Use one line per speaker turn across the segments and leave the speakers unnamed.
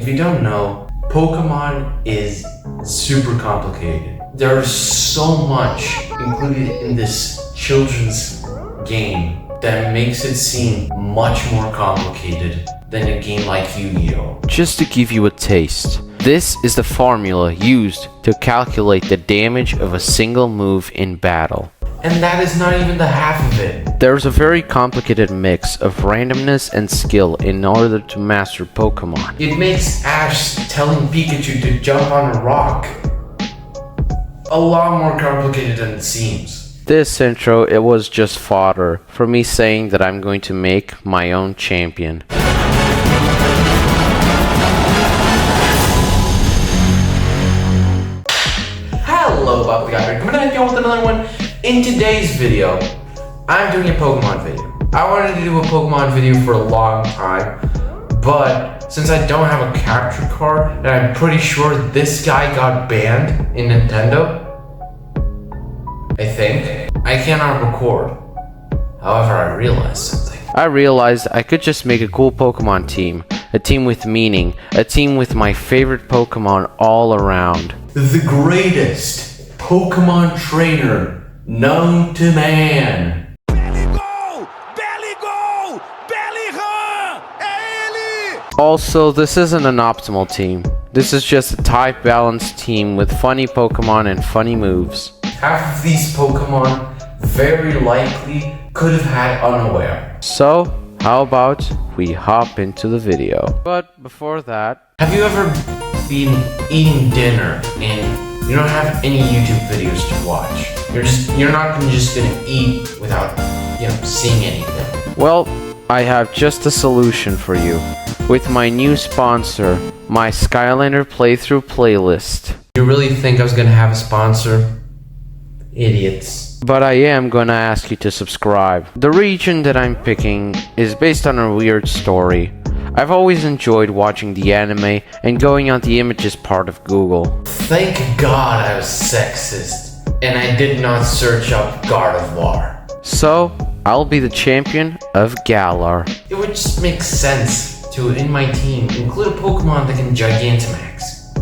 If you don't know, Pokemon is super complicated. There's so much included in this children's game that makes it seem much more complicated than a game like Yu-Gi-Oh!
Just to give you a taste, this is the formula used to calculate the damage of a single move in battle.
And that is not even the half of it.
There's a very complicated mix of randomness and skill in order to master Pokemon.
It makes Ash telling Pikachu to jump on a rock a lot more complicated than it seems.
This intro, it was just fodder for me saying that I'm going to make my own champion.
Hello, Bob the Guy, coming at you with another one. In today's video, I'm doing a Pokemon video. I wanted to do a Pokemon video for a long time, but since I don't have a capture card, and I'm pretty sure this guy got banned in Nintendo, I think, I cannot record. However, I realized something.
I realized I could just make a cool Pokemon team. A team with meaning. A team with my favorite Pokemon all around.
The greatest Pokemon trainer known to man.
Belly go! Belly go! Belly run! É ele!
Also, this isn't an optimal team. This is just a type balanced team with funny Pokemon and funny moves.
Half of these Pokemon very likely could have had Unaware.
So, how about we hop into the video? But before that,
Have you ever been eating dinner and you don't have any YouTube videos to watch? You're not just gonna eat without, seeing anything.
well, I have just a solution for you. With my new sponsor, my Skylander playthrough playlist.
You really think I was gonna have a sponsor? Idiots.
But I am gonna ask you to subscribe. The region that I'm picking is based on a weird story. I've always enjoyed watching the anime and going on the images part of Google.
Thank God I was sexist and I did not search up Gardevoir.
So, I'll be the champion of Galar.
It would just make sense to, in my team, include a Pokemon that can Gigantamax.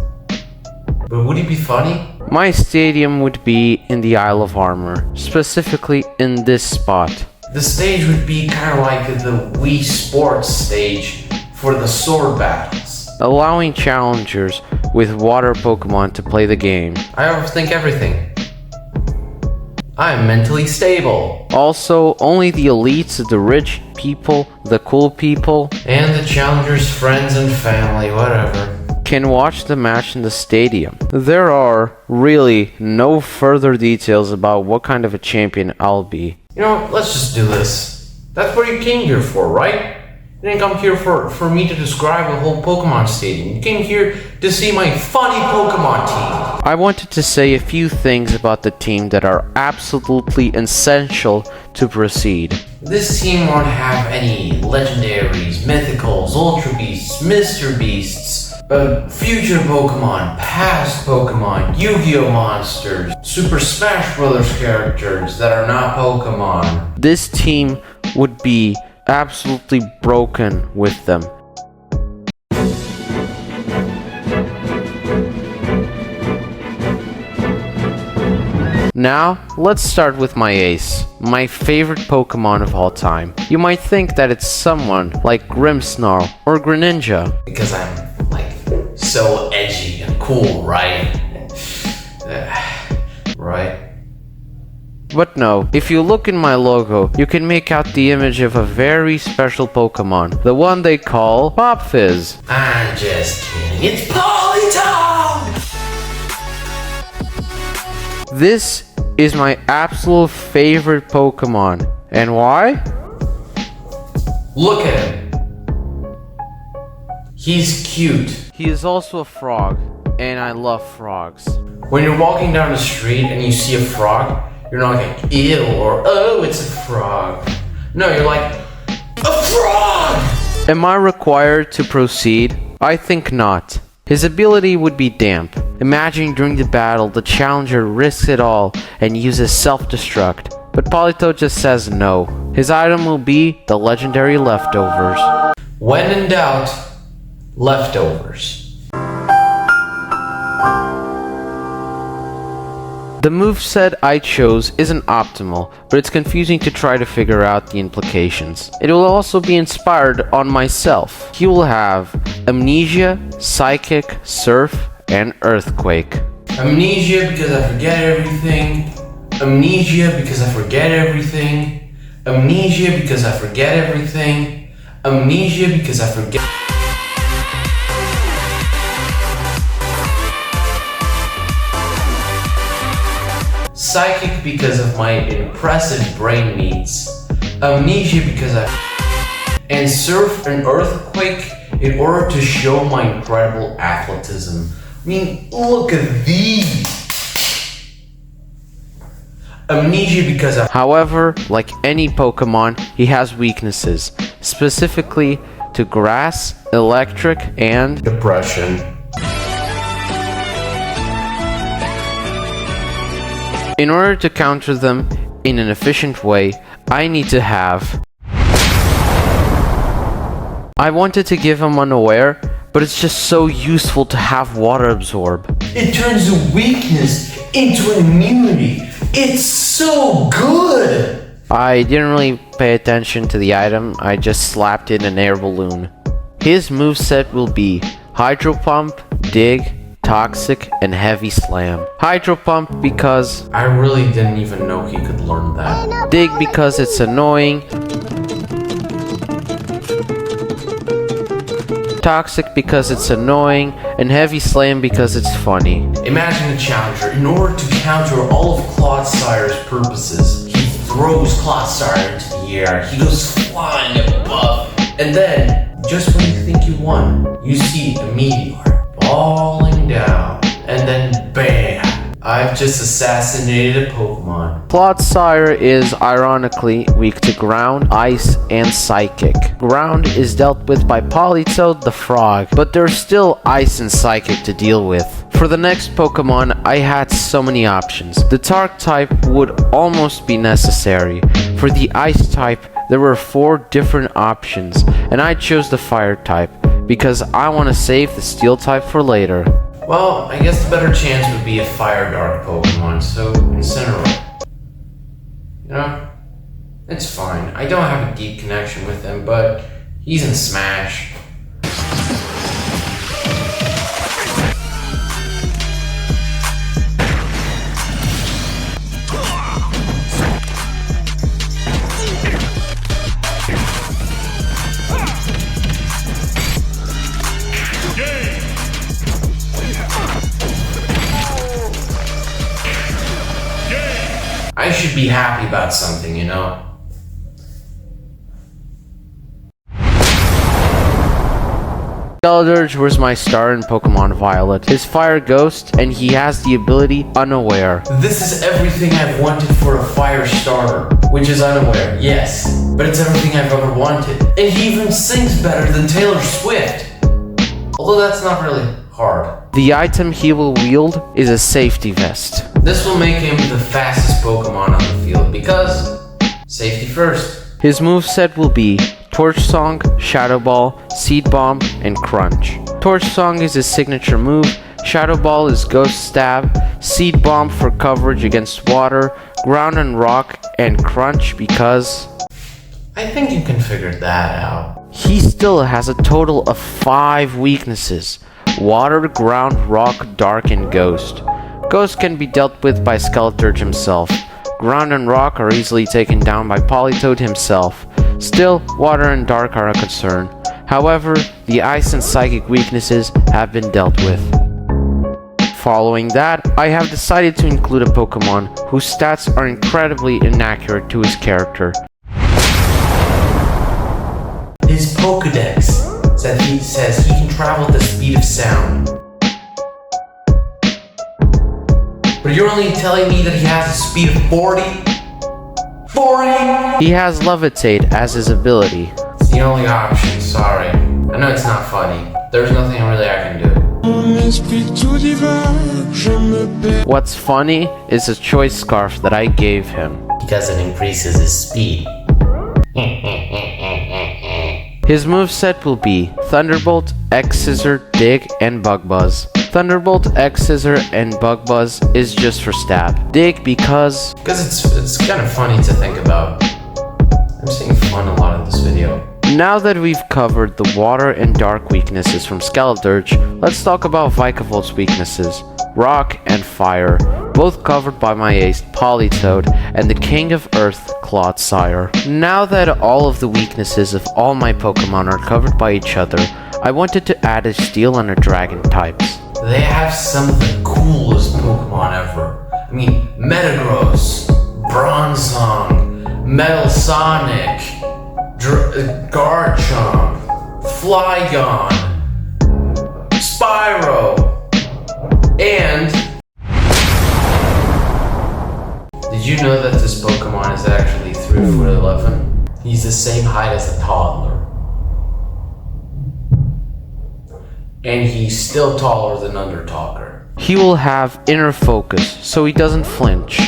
But would it be funny?
My stadium would be in the Isle of Armor, specifically in this spot.
The stage would be kind of like the Wii Sports stage for the sword battles.
Allowing challengers with water Pokemon to play the game.
I overthink everything. I am mentally stable.
Also, only the elites, the rich people, the cool people,
And the challenger's friends and family, whatever.
can watch the match in the stadium. There are really no further details about what kind of a champion I'll be.
You know what, let's just do this. That's what you came here for, right? You didn't come here for me to describe the whole Pokemon stadium. You came here to see my funny Pokemon team.
I wanted to say a few things about the team that are absolutely essential to proceed.
This team won't have any legendaries, mythicals, ultra beasts, Mr. Beasts, future Pokemon, past Pokemon, Yu-Gi-Oh monsters, Super Smash Bros. Characters that are not Pokemon.
This team would be absolutely broken with them. Now, let's start with my ace, my favorite Pokemon of all time. You might think that it's someone like Grimmsnarl or Greninja.
Because I'm, so edgy and cool, right? Right?
But no, if you look in my logo, you can make out the image of a very special Pokemon, the one they call Popfizz.
I'm just kidding. It's Polytown!
This is my absolute favorite Pokemon. And why?
Look at him. He's cute.
He is also a frog, and I love frogs.
When you're walking down the street and you see a frog, you're not like, ew, or oh, it's a frog. No, you're like, a frog!
Am I required to proceed? I think not. His ability would be damp. Imagine during the battle, the challenger risks it all and uses self-destruct. But Polito just says no. His item will be the legendary leftovers.
When in doubt, leftovers.
The moveset I chose isn't optimal, but it's confusing to try to figure out the implications. It will also be inspired on myself. He will have Amnesia, Psychic, Surf, and Earthquake.
Amnesia because I forget everything. Amnesia because I forget everything. Amnesia because I forget everything. Amnesia because I forget. Psychic because of my impressive brain meats. Amnesia because and Surf and Earthquake in order to show my incredible athleticism. I mean, look at these. Amnesia because
However, like any Pokemon, he has weaknesses, specifically to Grass, Electric, and
depression.
in order to counter them in an efficient way, I need to have... I wanted to give him Unaware, but it's just so useful to have Water Absorb.
It turns a weakness into an immunity. It's so good!
I didn't really pay attention to the item, I just slapped in an air balloon. His moveset will be Hydro Pump, Dig, Toxic, and Heavy Slam. Hydro Pump because...
I really didn't even know he could learn that.
Dig because it's annoying. Toxic because it's annoying, and Heavy Slam because it's funny.
Imagine a challenger. In order to counter all of Clodsires' purposes, he throws Clodsire into the air. He goes flying above. And then, just when you think you won, you see a meteor falling down. And then bam! I've just assassinated a Pokemon.
Clodsire is ironically weak to Ground, Ice, and Psychic. Ground is dealt with by Politoed the Frog, but there's still Ice and Psychic to deal with. For the next Pokemon, I had so many options. The Dark type would almost be necessary. For the Ice type, there were 4 different options, and I chose the Fire type, because I want to save the Steel type for later.
Well, I guess the better chance would be a Fire Dark Pokemon, so Incineroar. You know, it's fine. I don't have a deep connection with him, but he's in Smash. I should be happy about something, you know?
Skeledirge was my star in Pokemon Violet. His Fire Ghost, and he has the ability Unaware.
This is everything I've wanted for a fire starter, which is Unaware, yes. But it's everything I've ever wanted. And he even sings better than Taylor Swift. Although that's not really hard.
The item he will wield is a Safety Vest.
This will make him the fastest Pokemon on the field because safety first.
His moveset will be Torch Song, Shadow Ball, Seed Bomb, and Crunch. Torch Song is his signature move, Shadow Ball is Ghost Stab, Seed Bomb for coverage against water, Ground and Rock, and Crunch because...
I think you can figure that out.
He still has a total of 5 weaknesses. Water, Ground, Rock, Dark, and Ghost. Ghost can be dealt with by Skeledirge himself. Ground and Rock are easily taken down by Politoed himself. Still, Water and Dark are a concern. However, the Ice and Psychic weaknesses have been dealt with. Following that, I have decided to include a Pokemon whose stats are incredibly inaccurate to his character.
His Pokedex says he can travel at the speed of sound. But you're only telling me that he has a speed of 40? 40?
He has Levitate as his ability.
It's the only option, sorry. I know it's not funny. There's nothing really I can do.
What's funny is a choice scarf that I gave him.
Because it increases his speed.
His moveset will be Thunderbolt, X-Scissor, Dig, and Bug Buzz. Thunderbolt, X-Scissor, and Bug Buzz is just for stab. Dig because
it's kind of funny to think about. I'm seeing fun a lot in this video.
now that we've covered the water and dark weaknesses from Skeleturge, let's talk about Vikavoolt's weaknesses. Rock and Fire, both covered by my ace Politoed and the King of Earth, Clodsire. Now that all of the weaknesses of all my Pokemon are covered by each other, I wanted to add a Steel and a Dragon types.
They have some of the coolest Pokemon ever. I mean, Metagross, Bronzong, Metal Sonic, Garchomp, Flygon, Spyro, and did you know that this Pokemon is actually 3'11"? He's the same height as a toddler. And he's still taller than Undertalker.
He will have Inner Focus, so he doesn't flinch.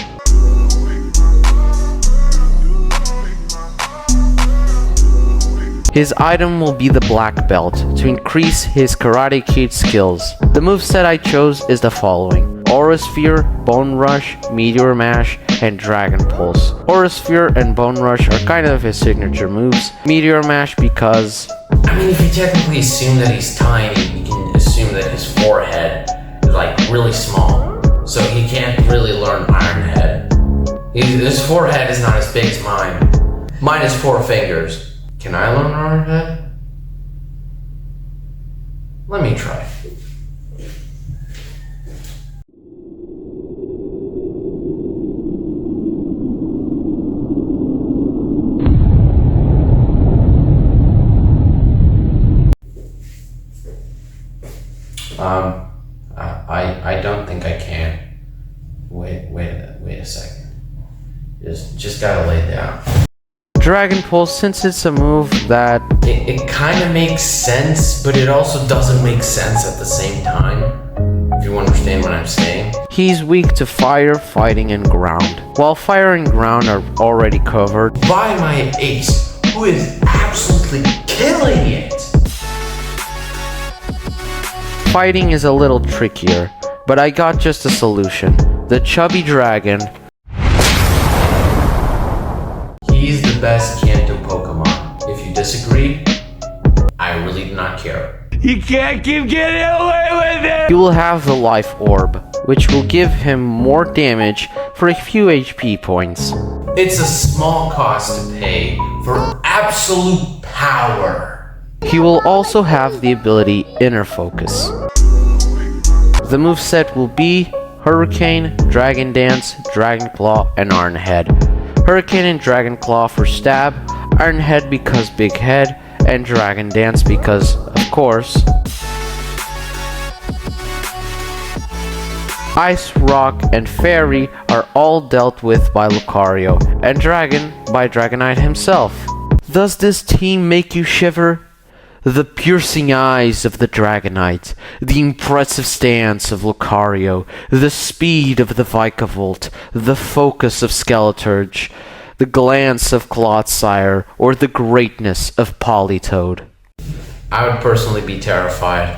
His item will be the Black Belt to increase his Karate Kid skills. The moveset I chose is the following: Aura Sphere, Bone Rush, Meteor Mash, and Dragon Pulse. Aura Sphere and Bone Rush are kind of his signature moves. Meteor Mash because
I mean, if you technically assume that he's tiny, you can assume that his forehead is like really small. So he can't really learn Iron Head. His forehead is not as big as mine. Mine is 4 fingers. Can I learn Iron Head? Let me try. I don't think I can. Wait a second. Just gotta lay down.
Dragon Pulse, since it's a move that
It kind of makes sense, but it also doesn't make sense at the same time. If you understand what I'm saying.
he's weak to Fire, Fighting, and Ground. While Fire and Ground are already covered,
By my ace, who is absolutely killing it.
Fighting is a little trickier, but I got just a solution. The Chubby Dragon.
He's the best Kanto Pokemon. If you disagree, I really do not care.
You can't keep getting away with it!
He will have the Life Orb, which will give him more damage for a few HP points.
It's a small cost to pay for absolute power.
He will also have the ability Inner Focus. The moveset will be Hurricane, Dragon Dance, Dragon Claw, and Iron Head. Hurricane and Dragon Claw for stab, Iron Head because big head, and Dragon Dance because, of course, Ice, Rock, and Fairy are all dealt with by Lucario, and Dragon by Dragonite himself. Does this team make you shiver? The piercing eyes of the Dragonite, the impressive stance of Lucario, the speed of the Vikavolt, the focus of Skeleturge, the glance of Clodsire, or the greatness of Politoed.
I would personally be terrified.